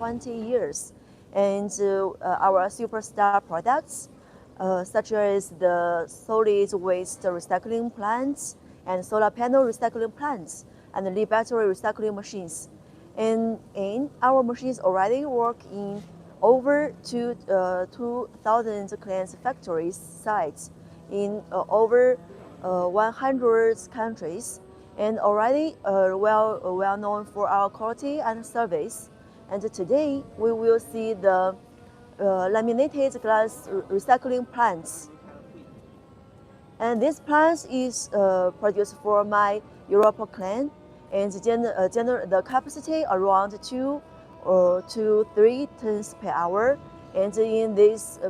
20 years. And our superstar products, such as the solid waste recycling plants and solar panel recycling plants and the battery recycling machines. And our machines already work in over 2,000 clients' factories sites in over 100 countries, and already well known for our quality and service. And today we will see the laminated glass recycling plants. And this plant is produced for my Europe clan, and the capacity around 2 to 3 tons per hour. And in this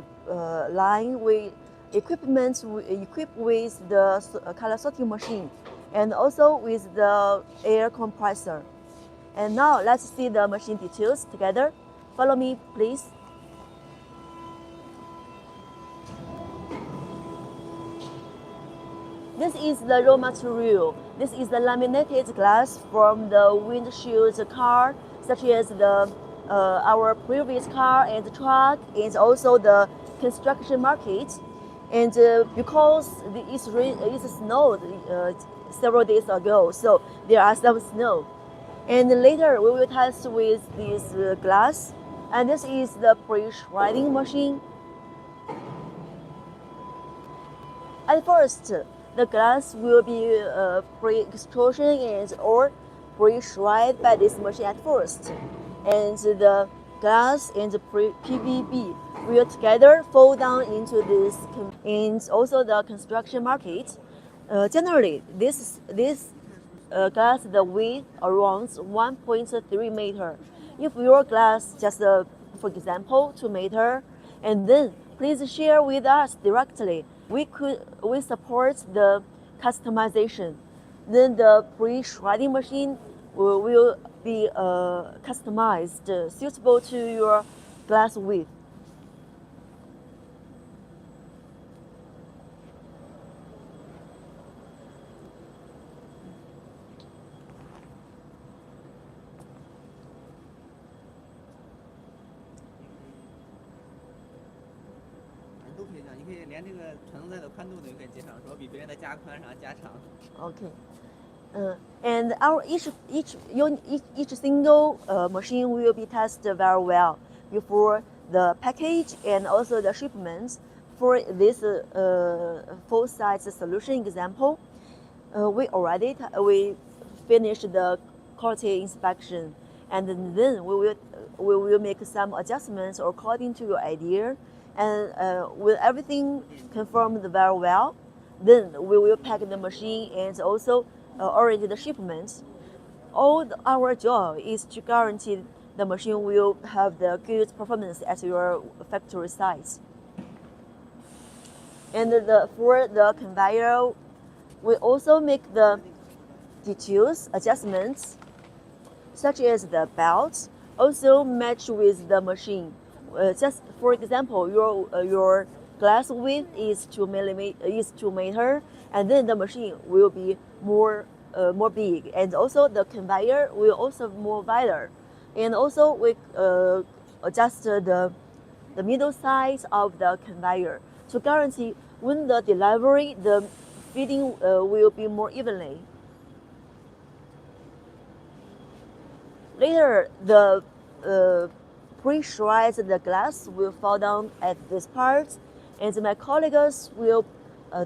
line, we equip with the color sorting machine and also with the air compressor. And now let's see the machine details together. Follow me, please. This is the raw material. This is the laminated glass from the windshield car, such as the our previous car and truck, and also the construction market. And because it snowed several days ago, so there are some snow. And later we will test with this glass. And this is the pre-shredding machine. At first, the glass will be pre-extrusion and or pre-shred by this machine at first. And the glass and the PVB will together fall down into this, and also the construction market. Generally, this glass, the width around 1.3 meter. If your glass just, for example, 2 meter, and then please share with us directly. We support the customization. Then the pre-shredding machine will be customized, suitable to your glass width. Okay. And our each single machine will be tested very well before the package and also the shipments. For this full-size solution example, we finished the quality inspection, and then we will make some adjustments according to your idea. And with everything confirmed very well, then we will pack the machine and also arrange the shipments. All our job is to guarantee the machine will have the good performance at your factory site. And for the conveyor, we also make the details adjustments, such as the belts, also match with the machine. Just for example, your glass width is 2 meter, and then the machine will be more big, and also the conveyor will also more wider, and also we adjust the middle size of the conveyor to guarantee when the delivery the feeding will be more evenly. Later, the pre-shred the glass will fall down at this part, and my colleagues will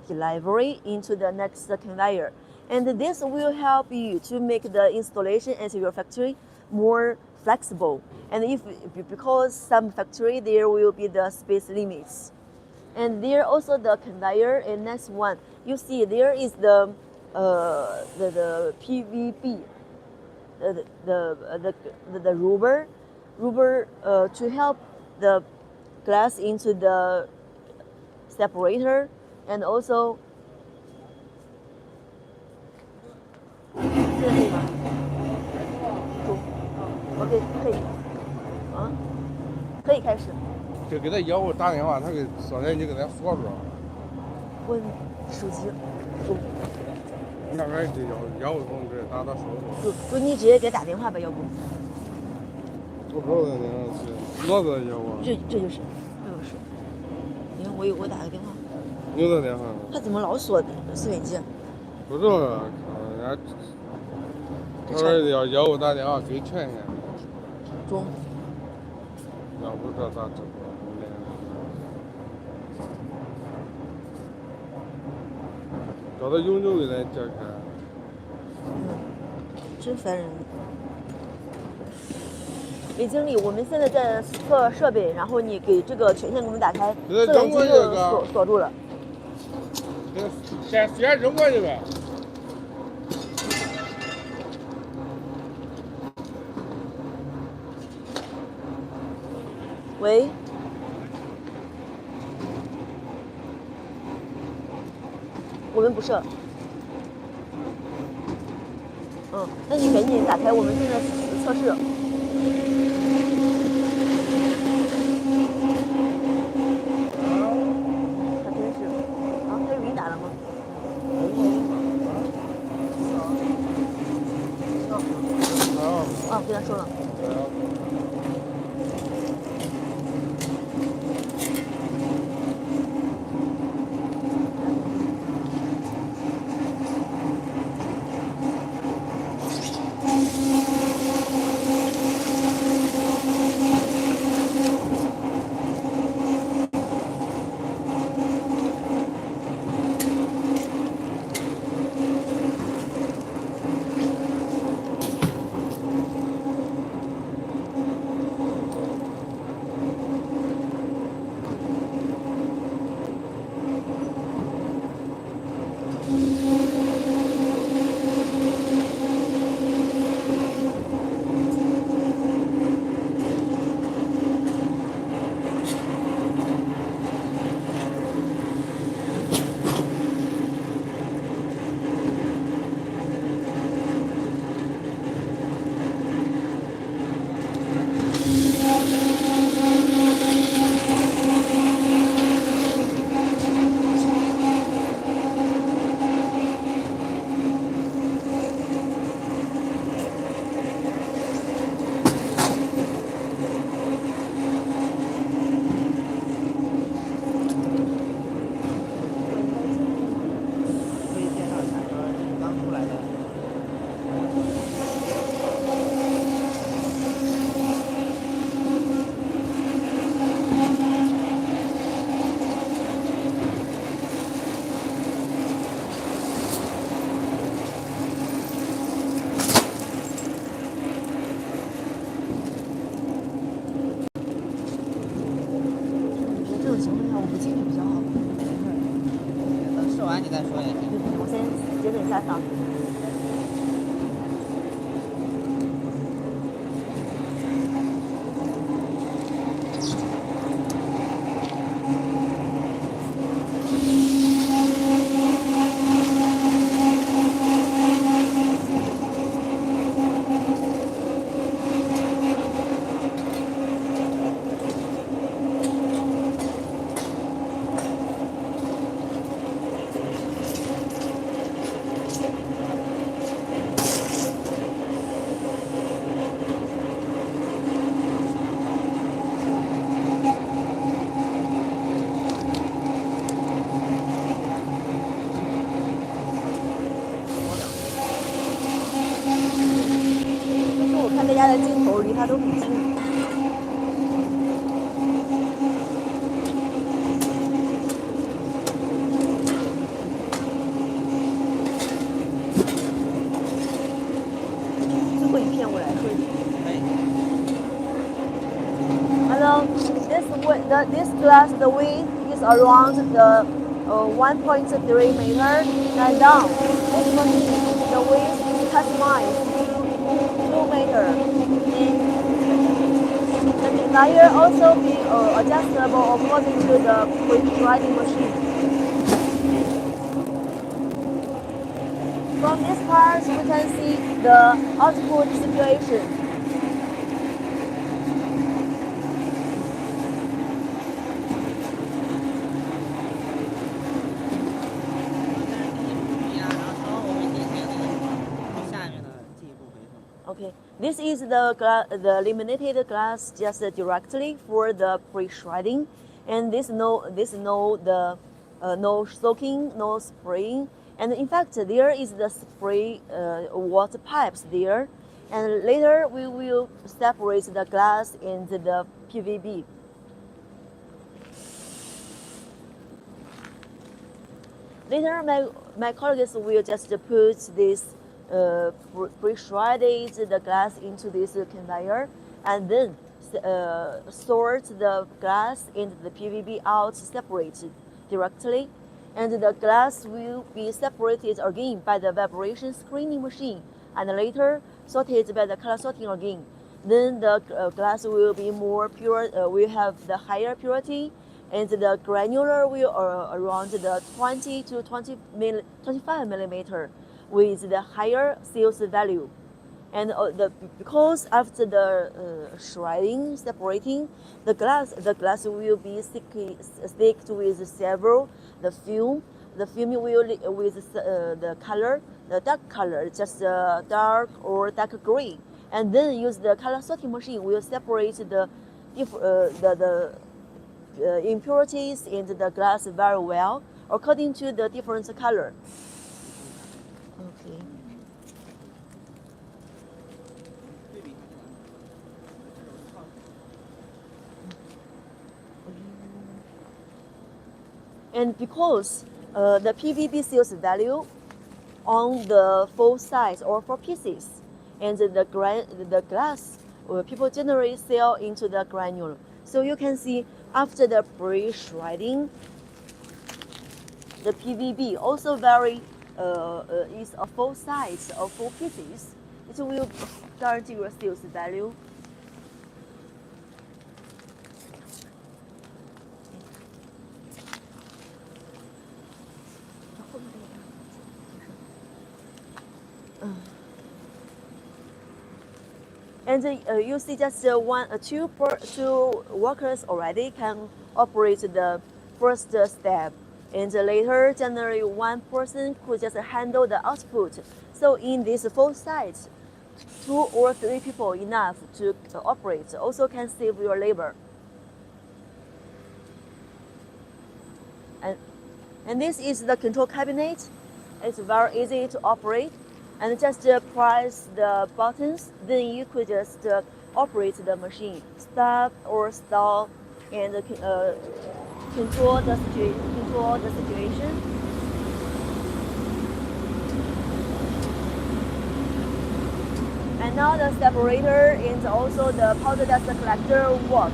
deliver into the next conveyor. And this will help you to make the installation at your factory more flexible. And because some factory there will be the space limits. And there also the conveyor, and next one you see there is the PVB, the rubber to help the glass into the separator, and also 这个可以吗？OK， 可以，啊，可以开始。就给他要我打电话，他给说的你给他说说。问手机，那边就要我同志打说说。就你直接给他打电话吧，要不？不够的那样是多少要啊？这就是，你看我打个电话，你打电话呢？他怎么老锁收音机？不知道啊，人家他说要我打电话给钱呢。中。要不这咋整？找他永久给咱解开。真烦人。李经理，我们现在在测设备，然后你给这个权限给我们打开，摄影机就锁住了。先扔过去呗。喂。我们不设。那你赶紧打开，我们现在测试。还真是。他有给你打了吗？跟他说了。你再说也行。我先节省一下档。大家的镜头离它都很近。最后一片我来说一遍。Hello, this glass, the width is around the 1.3 meter and down. This machine, the width is customized to 2 meter. The desired also be adjustable according to the quick drying machine. From this part, we can see the output situation. Okay, This is the laminated glass just directly for the pre-shredding, and no soaking, no spraying, and in fact there is the spray water pipes there, and later we will separate the glass into the PVB. Later, my colleagues will just put this pre-shredded the glass into this conveyor, and then sort the glass into the PVB out separated directly, and the glass will be separated again by the vibration screening machine, and later sorted by the color sorting again. Then the glass will be more pure, will have the higher purity, and the granular will around the 20 to 25 millimeter with the higher sales value. And because after the shredding, separating, the glass will be sticked with several the film. The film will with the color, the dark color, just dark or dark gray, and then use the color sorting machine will separate the impurities in the glass very well according to the different color. Okay. And because the PVB sales value on the full size or 4 pieces, and the glass people generally sell into the granular. So you can see after the pre-shredding, the PVB also very is a full size of 4 pieces. It will guarantee your sales value. And you see just two workers already can operate the first step. And later, generally one person could just handle the output. So in this full size, 2 or 3 people enough to operate also can save your labor. And this is the control cabinet. It's very easy to operate. And just press the buttons, then you could just operate the machine, stop or stop, and control the situation. And now the separator and also the powder dust collector work.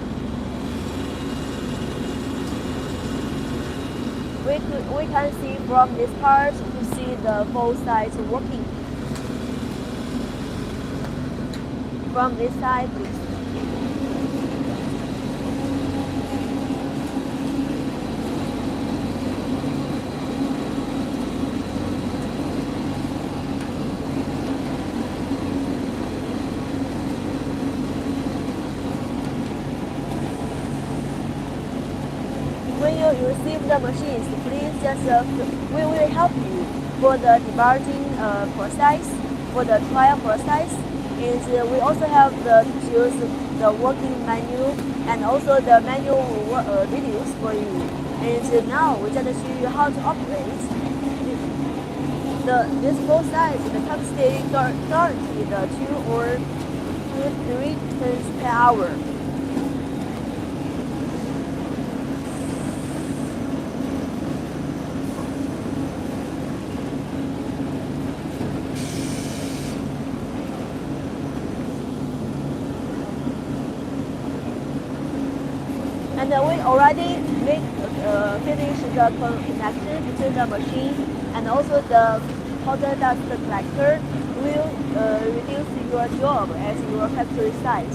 We can see from this part to see the both sides working. From this side, please. When you receive the machines, please just we will help you for the debugging process, for the trial process. And we also have the working menu and also the manual videos for you. And now we just show you how to operate. This both sides, the top stage guarantee the 2 or 3 turns per hour. And we already finished the connection between the machine and also the powder dust collector will reduce your job at your factory site.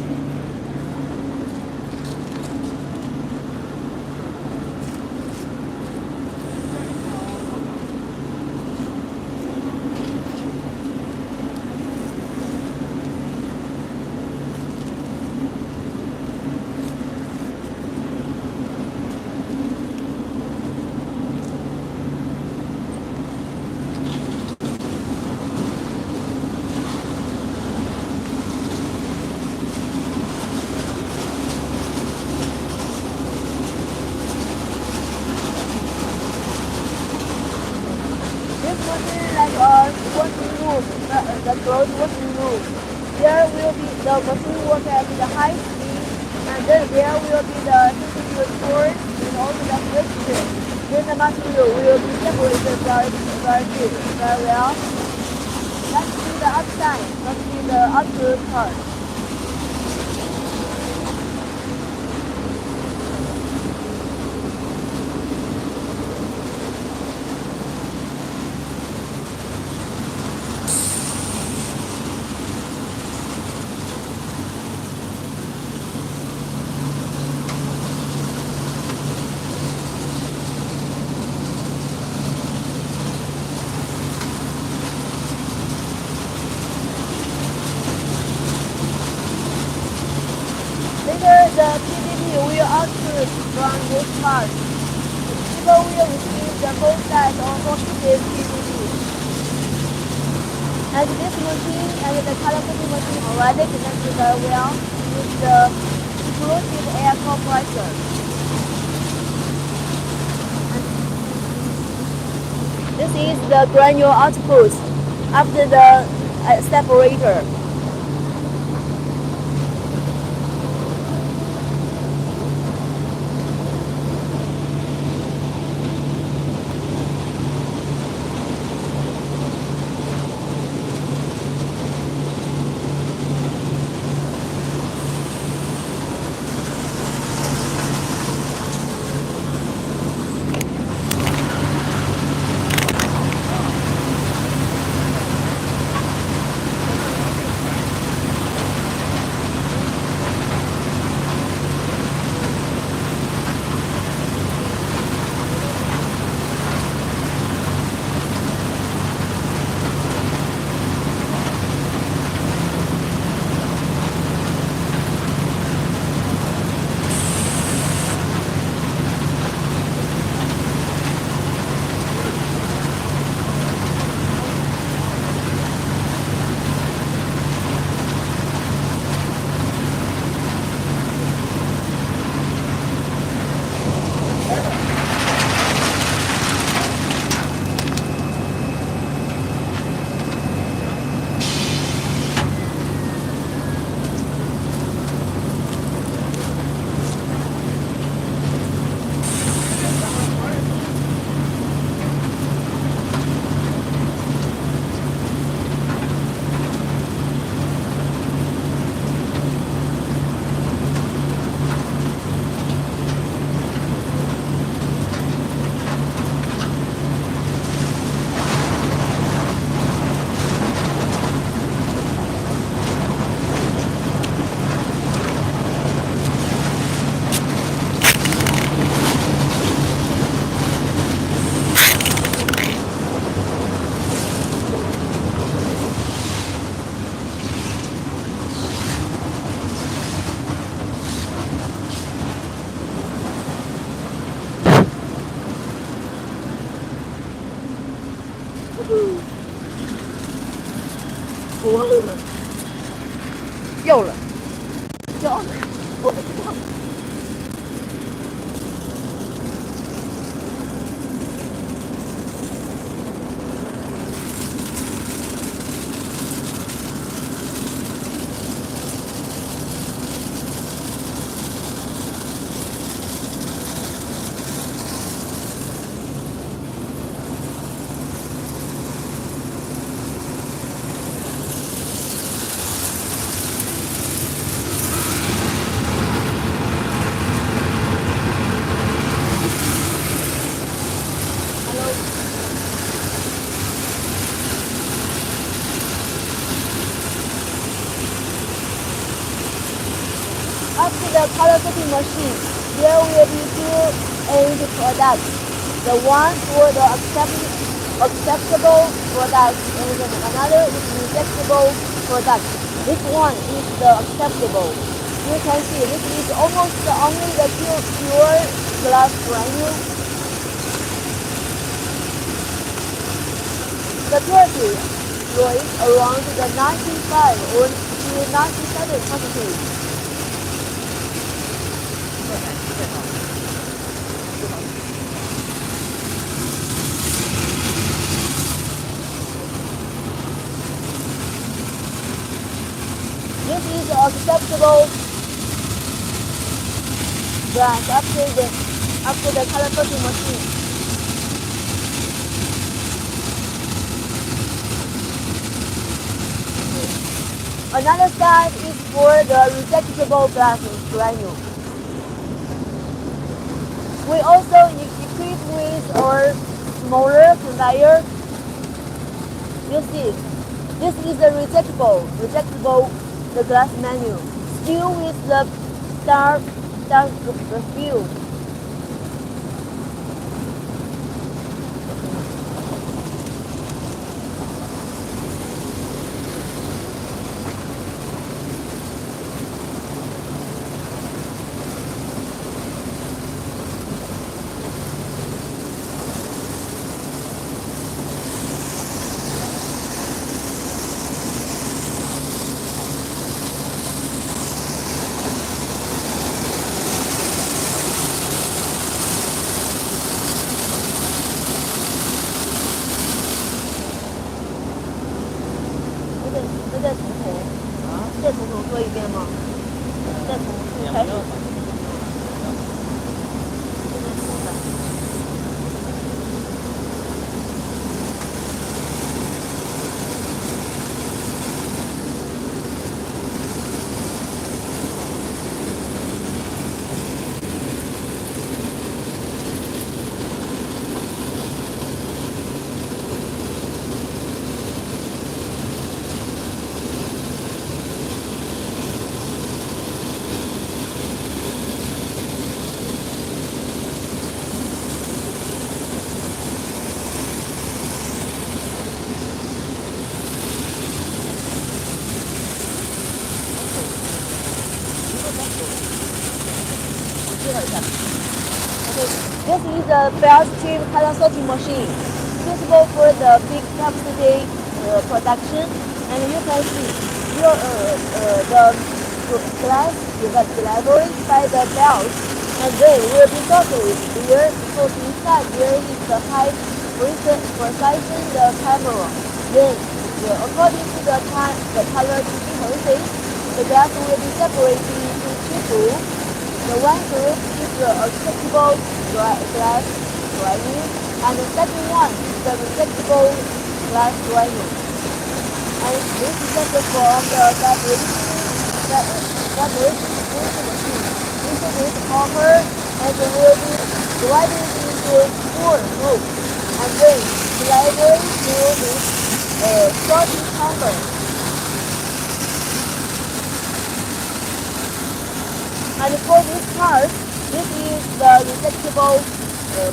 the closed working room. There will be the machine work at the high speed, and then there will be the heating tools and also the switches. Then the material will be separated very well. Let's see the outside. Let's see the outdoor part. Later, the PDB will output from this part. People will receive the full size or positive PDB. And this machine and the color coding machine already connected very well with the explosive air compressor. This is the granule output after the separator.活了，要了，要了，我不知道。After the color coding machine, there will be two end products. The one for the acceptable product and another is rejectable product. This one is the acceptable. You can see this is almost only the pure glass granule. The purity rate around the 95 or to 97 quantity. recyclable glass after the color coating machine. Another side is for the recyclable glass granule. We also equip with our smaller conveyor. You see, this is the recyclable the glass menu, still with the dark field.再从头，再从头做一遍吗？再从头开始。This is a belt tube color sorting machine, suitable for the big capacity production. And you can see here the glass is delivered by the belt, and then will be sorted here because inside there is the high precision the camera. Then, according to the color frequency, the glass will be separated into two groups. The one group is the acceptable glass granule, and the second one is the recyclable glass granule. And this is just from the fabrication machine. Into this copper, and it will be divided into 4 groups, and then delivered to this sorting chamber. And for this part, this is the recyclable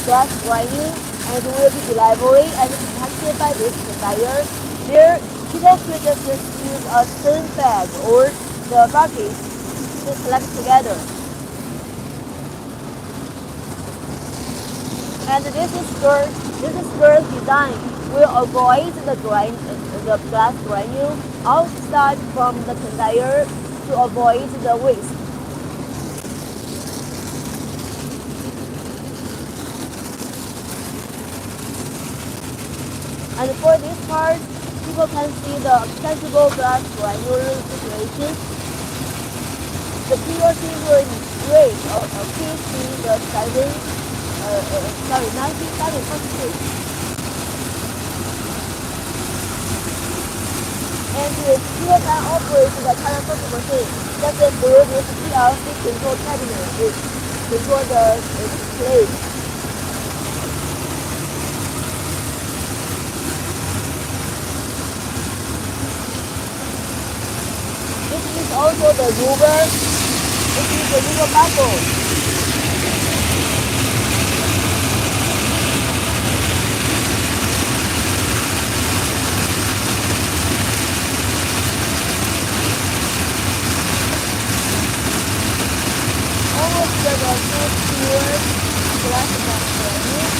glass granule, and will be delivered and packed by this conveyor. There, people could just use a tin bag or the bucket to collect together. And this skirt design will avoid the glass granule outside from the conveyor to avoid the waste. And for this part, people can see the accessible glass granule situation. The purity rate appears in the 97%. And people can operate the color sorting machine just through this PLC control cabinet to control the display. Also the mover, this is the mover muscle. Almost the first pure glass granule.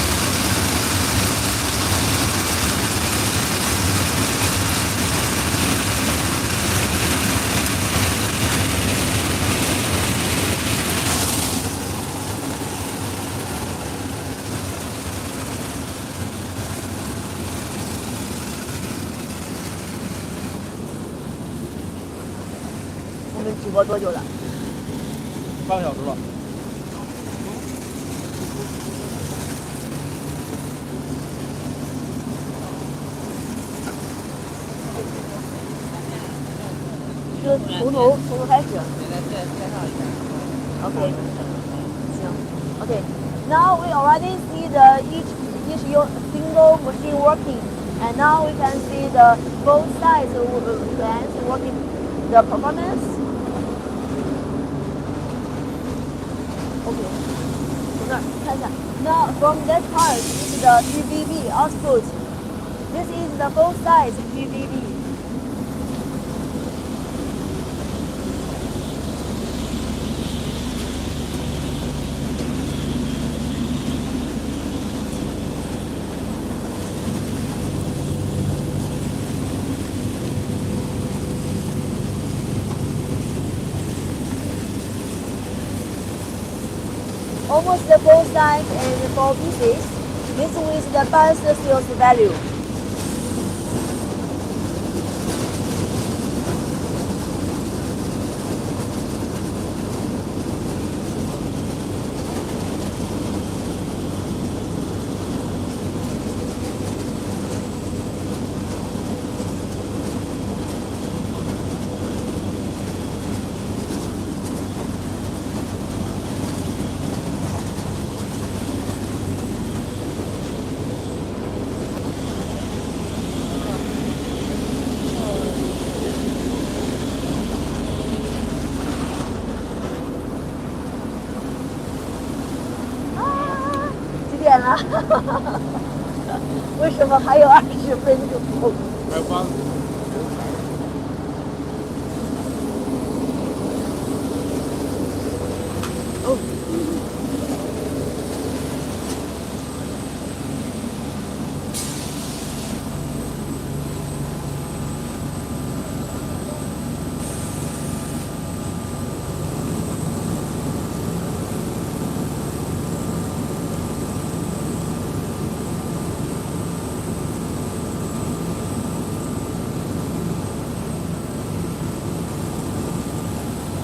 播多久了？半个小时吧。就从头开始。给他介绍一下。 OK， 行。OK， now we already see the each single machine working, and now we can see the both sides plans working the performance. OK， 从那儿看一下。Now from that part is the PVB output. This is the both sides PVB. Almost the both sides and 4 pieces. This with the best sales value. Ah, 为什么还有20分钟？还有8个。哦。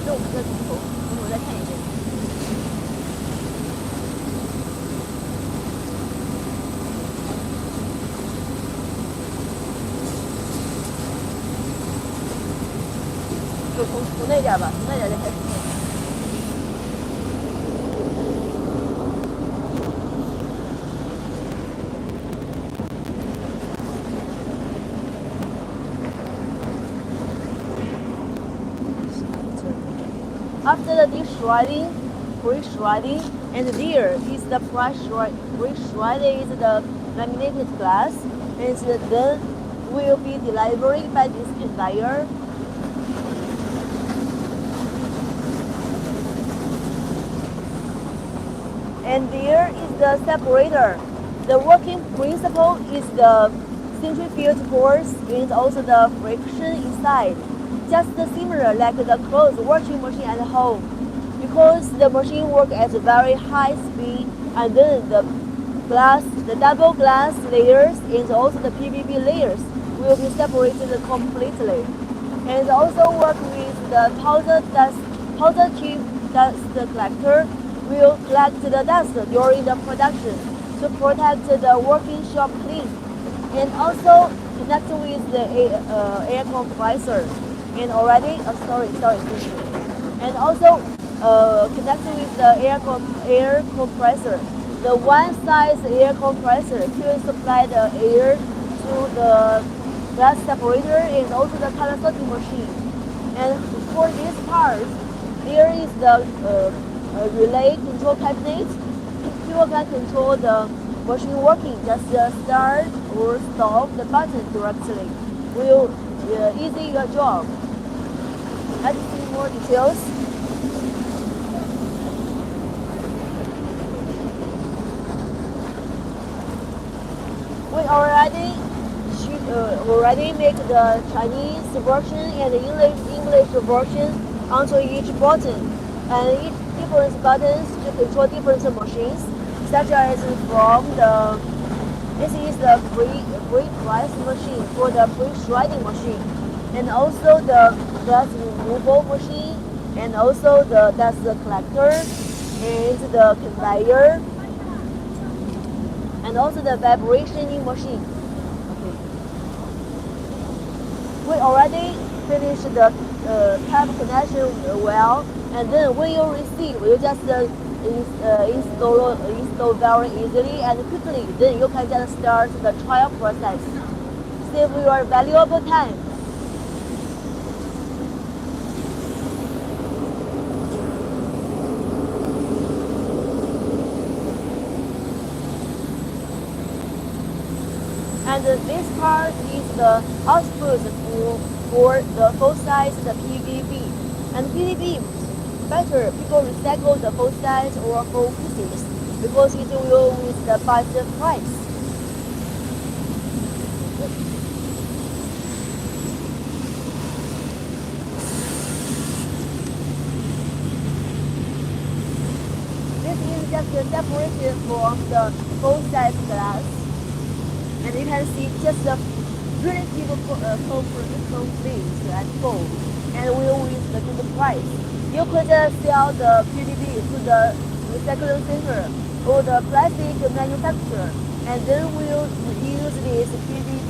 那我们再从头再看一遍。就从那点吧，从那点就开始看。After the pre-shredding, and there is the pre-shredded is the laminated glass, and then will be delivered by this conveyor. And there is the separator. The working principle is the centrifugal force and also the friction inside. Just similar like the clothes washing machine at home, because the machine works at a very high speed, and then the double glass layers and also the PVB layers will be separated completely, and also work with the powder tube dust collector will collect the dust during the production to protect the working shop clean, and also connect with the air compressor. And already, and also connect with the air compressor. The one size air compressor to supply the air to the glass separator and also the color sorting machine. And for this part, there is the relay control cabinet. People can control the machine working. Just start or stop the button directly. Will easy your job. Let's see more details. We already make the Chinese version and the English version onto each button, and each different buttons to control different machines, such as from this is the pre-press machine for the pre-shredding machine, and also the glass removal machine, and also that's the collector and the conveyor and also the vibrationing machine. Okay. We already finished the tap connection well, and then when you receive, you just install very easily and quickly. Then you can just start the trial process. Save your valuable time. And this part is the output for the full-size PVB. And PVB, better people recycle the full size or full pieces because it will with the better price. This is just separated from the full-size glass. And you can see just the relative complete and full, and will with the good price. You could sell the PVB to the recycling center or the plastic manufacturer, and then we'll use this PVB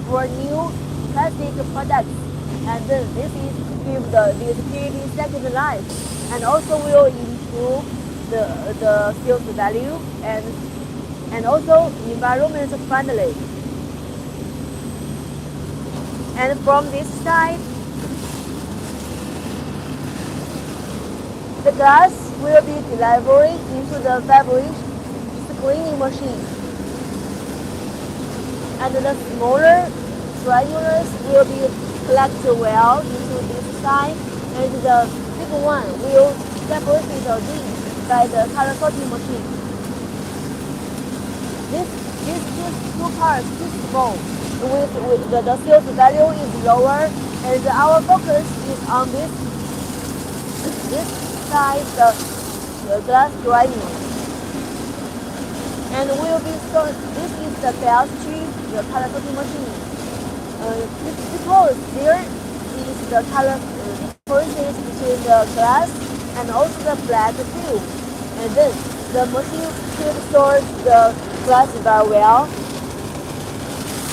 for new plastic products. And then this is give this PVB second life, and also will improve the sales value and also environment friendly. And from this side, the glass will be delivered into the fabric screening machine. And the smaller granulars will be collected well into this side, and the big one will separated again by the color sorting machine. These two parts too small, with the sales value is lower, and our focus is on this side, the glass granule. And will be stored. This is the best tree, the color sorting machine. Because there is the color differences between the glass and also the black film, and then the machine should sort the glass very well.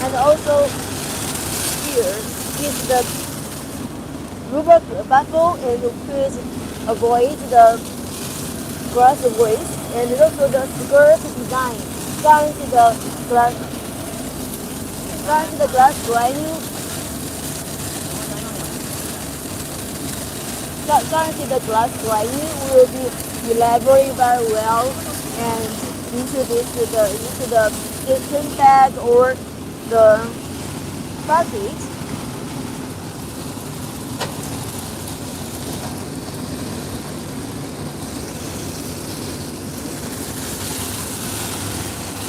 And also here is the rubber buffle, and please avoid the glass waste, and also the skirt design guarantee the glass granule. Guarantee the glass granule will be delivered very well and into the tin bag or the bucket.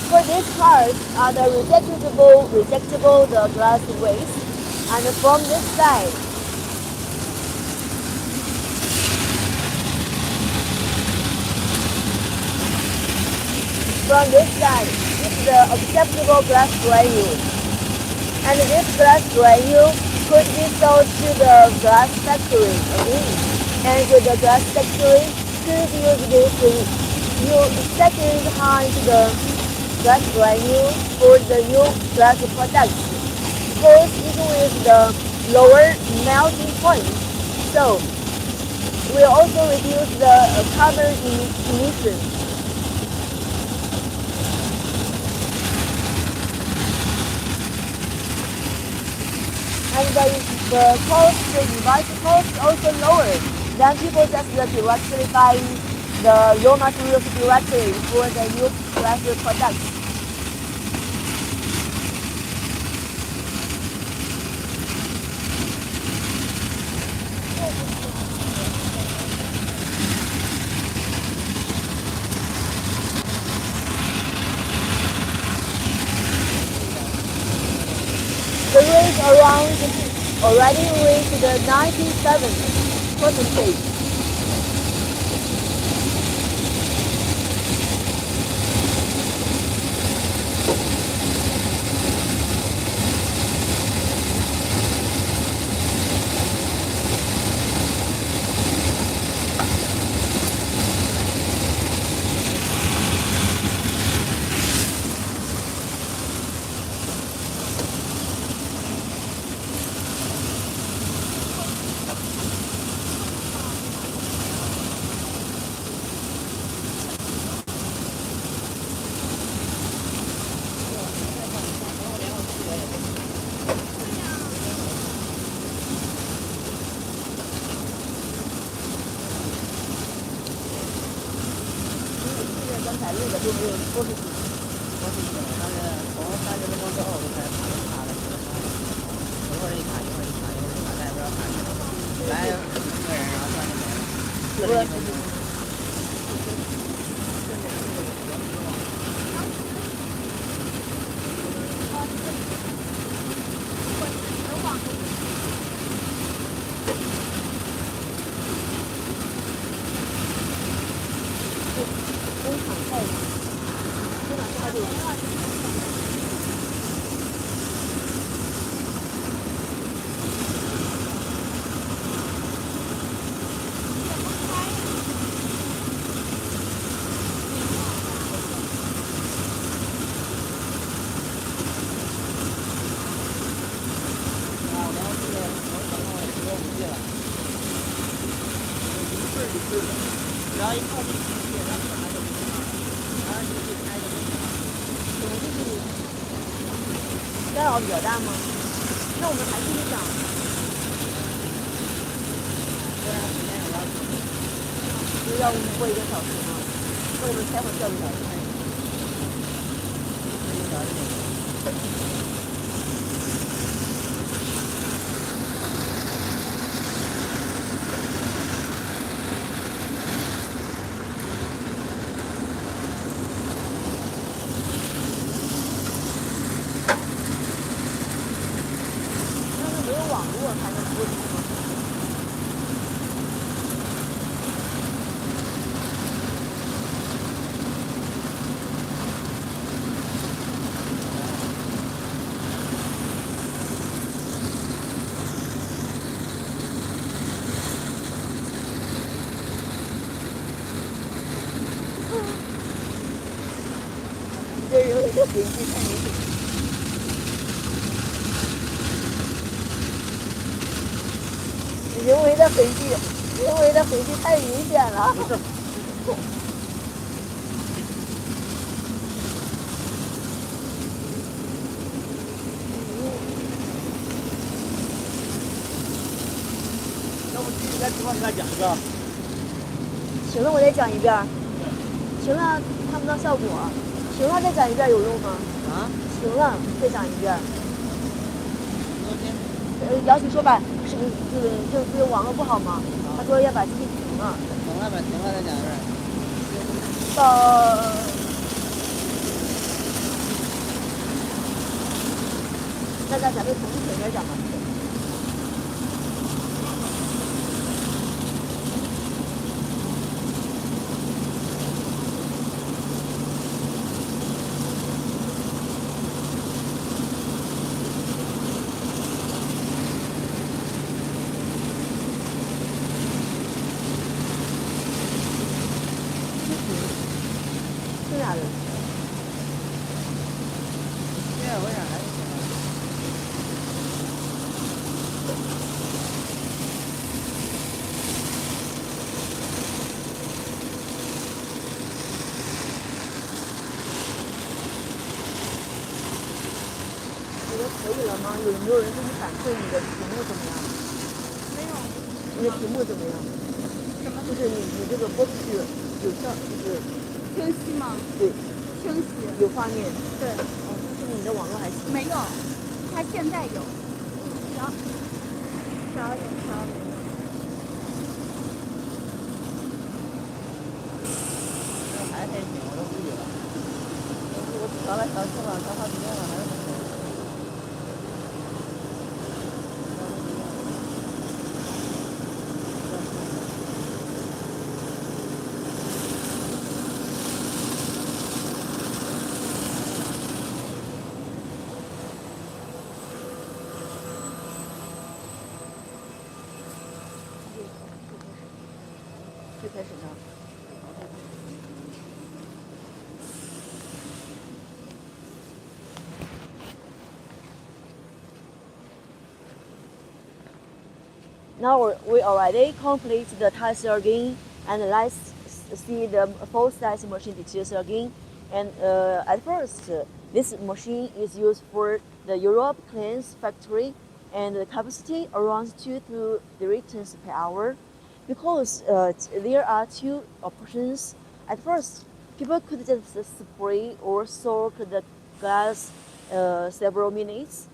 For this part are the rejectable the glass waste, and from this side, is the acceptable glass granule, and this glass granule could be sold to the glass factory again, and the glass factory could use this second-hand the glass granule for the new glass products, because it with the lower melting point, so will also reduce the carbon emissions. And the cost, the device cost also lower than people just directly buying the raw materials directly for the new glass products. The rate already reached the 97%. 刚才录的就没有播出去。我是觉得他是从30分钟之后就开始卡了，一会儿一卡，一会儿一卡，一会儿一卡，咱也不知道卡什么。来10个人，然后算就没了。41分钟。工厂太只要一靠近机器，然后马上就没了，然后机器开就没了。我们就是干扰比较大吗？那我们还继续讲。虽然时间有要求，就是要播1个小时吗？那我们开会需要多少时间？1个小时就行。没有网络才能播出吗？这人为的痕迹太明显。人为的痕迹太明显了。不是。要不继续在情况给他讲一个。行了，我再讲一遍。行了，看不到效果。行了，再讲一遍有用吗？啊？行了，再讲一遍。姚琴说吧，就是网络不好嘛，他说要把机器停了。停了呗，停了再讲一遍。到那咱就从前面讲吧。这俩人。对呀，为啥还是停了？你的可以了吗？有没有人给你反馈你的屏幕怎么样？没有。你的屏幕怎么样？什么？就是你这个播出去有效，就是清晰吗？对，清晰。有画面。对。哦，就是你的网络还行。没有，它现在有。12点12点。这还得停，我都无语了。我调来调去了，调好几遍了，还是没停。最开始呢？Now we already complete the test again, and let's see the full size machine details again. And at first, this machine is used for the Europe cleans factory, and the capacity around 2 to 3 tons per hour. Because there are two options. At first, People could just spray or soak the glass several minutes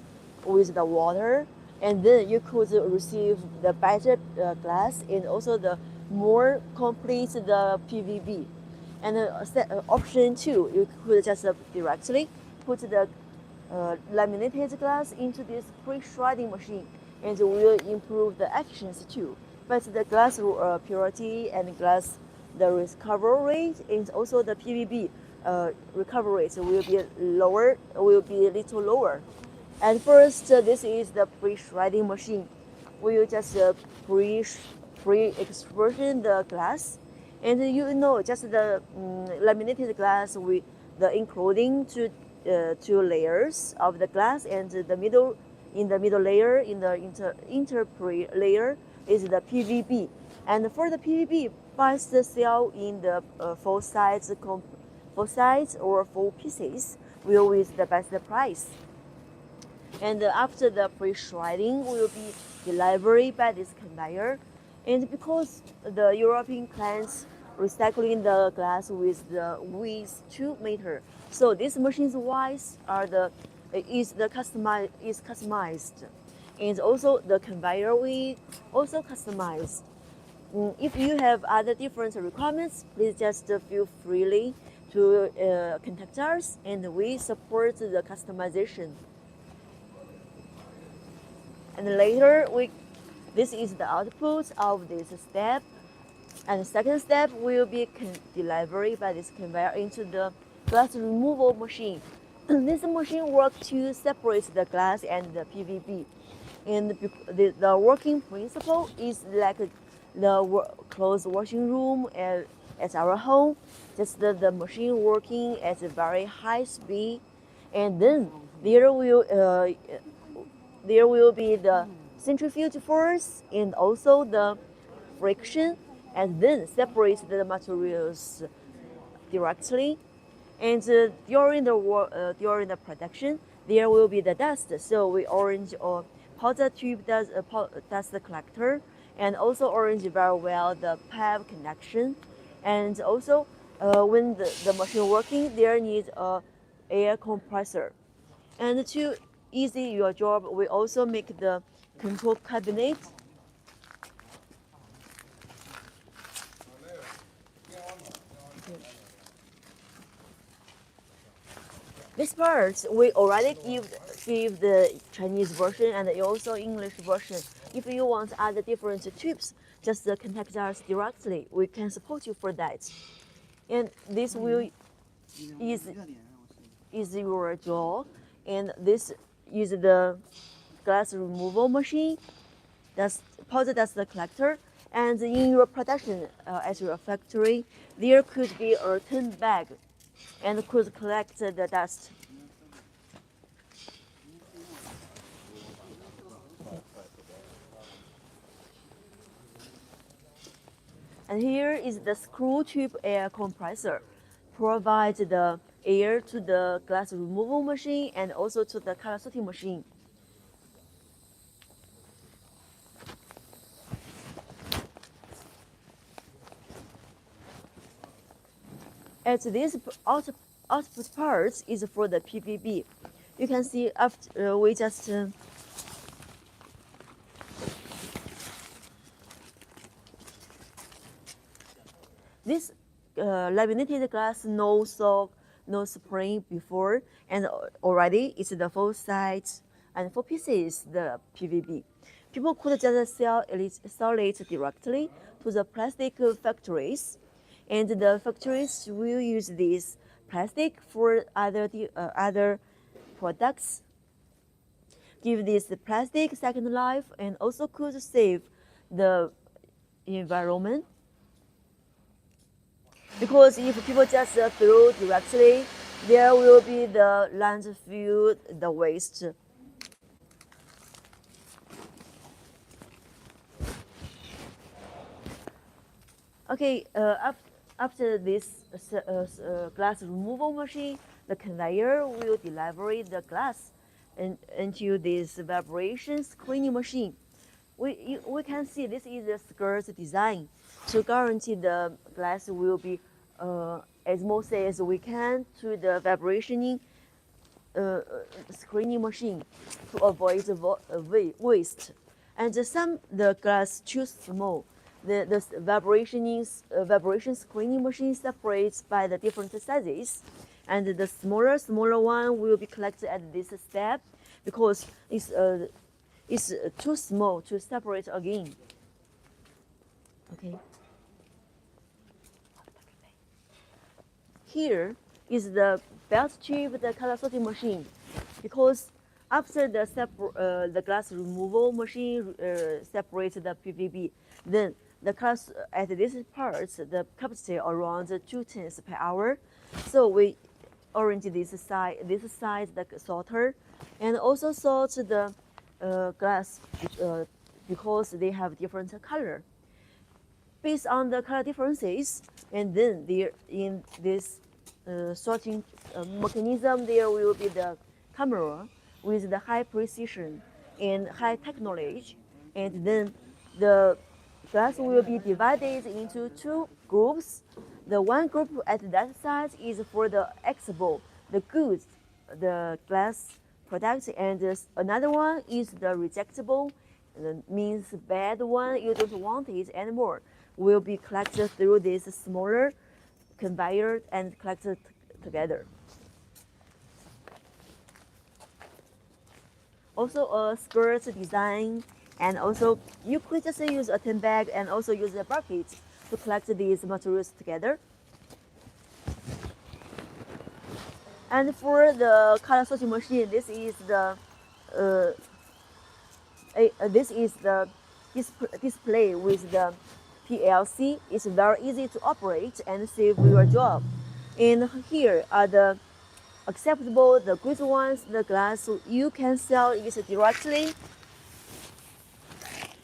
with the water, and then you could receive the better glass and also the more complete the PVB. And option 2, you could just directly put the laminated glass into this pre-shredding machine, and will improve the efficiency too. But the glass purity and glass the recovery rate and also the PVB recovery rate will be lower, will be a little lower. And first, this is the pre-shredding machine. We will just pre-extrusion the glass, and you know just the laminated glass with the including two layers of the glass, and the middle layer in the interpre layer is the PVB. And for the PVB, best sell in the full size or full pieces will with the best price. And after the pre-shredding will be delivered by this conveyor. And because the European plants recycling the glass with the width 2 meters, so these machines wise is customized, and also the conveyor will also customized. If you have other different requirements, please just feel freely to contact us, and we support the customization. And later, this is the output of this step. And the second step will be delivered by this conveyor into the glass removal machine. This machine works to separate the glass and the PVB. And the working principle is like the closed washing room at our home. Just the machine working at a very high speed, and then there will be the centrifuge force and also the friction, and then separate the materials directly. And during the production, there will be the dust. So we arrange a powder tube dust collector, and also arrange very well the pipe connection. And also, when the machine working, there needs a air compressor. And to easy your job, we also make the control cabinet. This part we already give the Chinese version and also English version. If you want other different tubes, just contact us directly. We can support you for that. And this will is your job. And this is the glass removal machine. That's powder dust collector. And in your production at your factory, there could be a 10 bag and could collect the dust. And here is the screw tube air compressor. Provides the air to the glass removal machine and also to the color sorting machine. As this output parts is for the PVB. You can see after we just this laminated glass no soak, no spring before, and already it's the full size and full pieces the PVB. People could just sell it directly to the plastic factories, and the factories will use this plastic for other products. Give this plastic second life, and also could save the environment. Because if people just throw directly, there will be the landfill, the waste. Okay, after this glass removal machine, the conveyor will deliver the glass into this vibration screening machine. We can see this is the skirt design to guarantee the glass will be as much as we can to the vibration screening machine to avoid waste. And the glass too small. The vibration screening machine separates by the different sizes, and the smaller one will be collected at this step because it's too small to separate again. Okay. Here is the belt tube, the color sorting machine, because after the glass removal machine separates the PVB, then the glass at this part the capacity around 2 tons per hour. So we orient this side the sorter, and also sort the glass because they have different color. Based on the color differences, and then there in this sorting mechanism, there will be the camera with the high precision and high technology, and then the glass will be divided into 2 groups. The one group at that side is for the exable, the good, the glass product, and another one is the rejectable, means bad one, you don't want it anymore, will be collected through this smaller conveyor and collected together. Also a skirt design, and also you could just use a tin bag and also use a bucket to collect these materials together. And for the color sorting machine, this is the display with the PLC. It's very easy to operate and save your job. And here are the acceptable, the good ones, the glass. You can sell it directly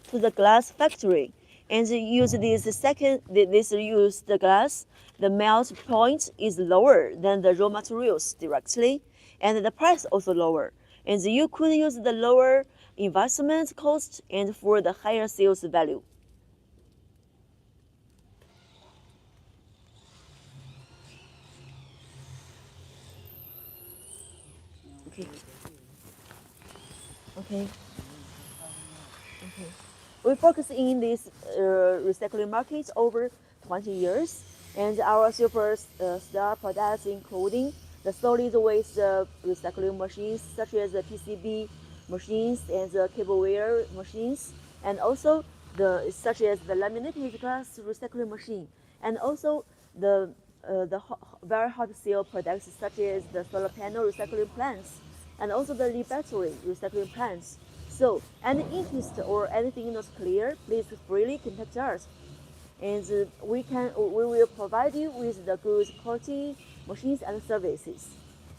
to the glass factory and use use the glass. The melt point is lower than the raw materials directly, and the price also lower. And you could use the lower investment cost and for the higher sales value. Okay. Okay. Okay. We focus in this recycling market over 20 years, and our superstar products including the solid waste recycling machines such as the PCB machines and the cableware machines, and also such as the laminated glass recycling machine, and also the very hot sale products such as the solar panel recycling plants, and also the lead battery recycling plants. So, any interest or anything not clear, please freely contact us, and we will provide you with the good quality machines and services.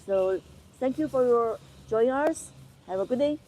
So, thank you for your joining us. Have a good day.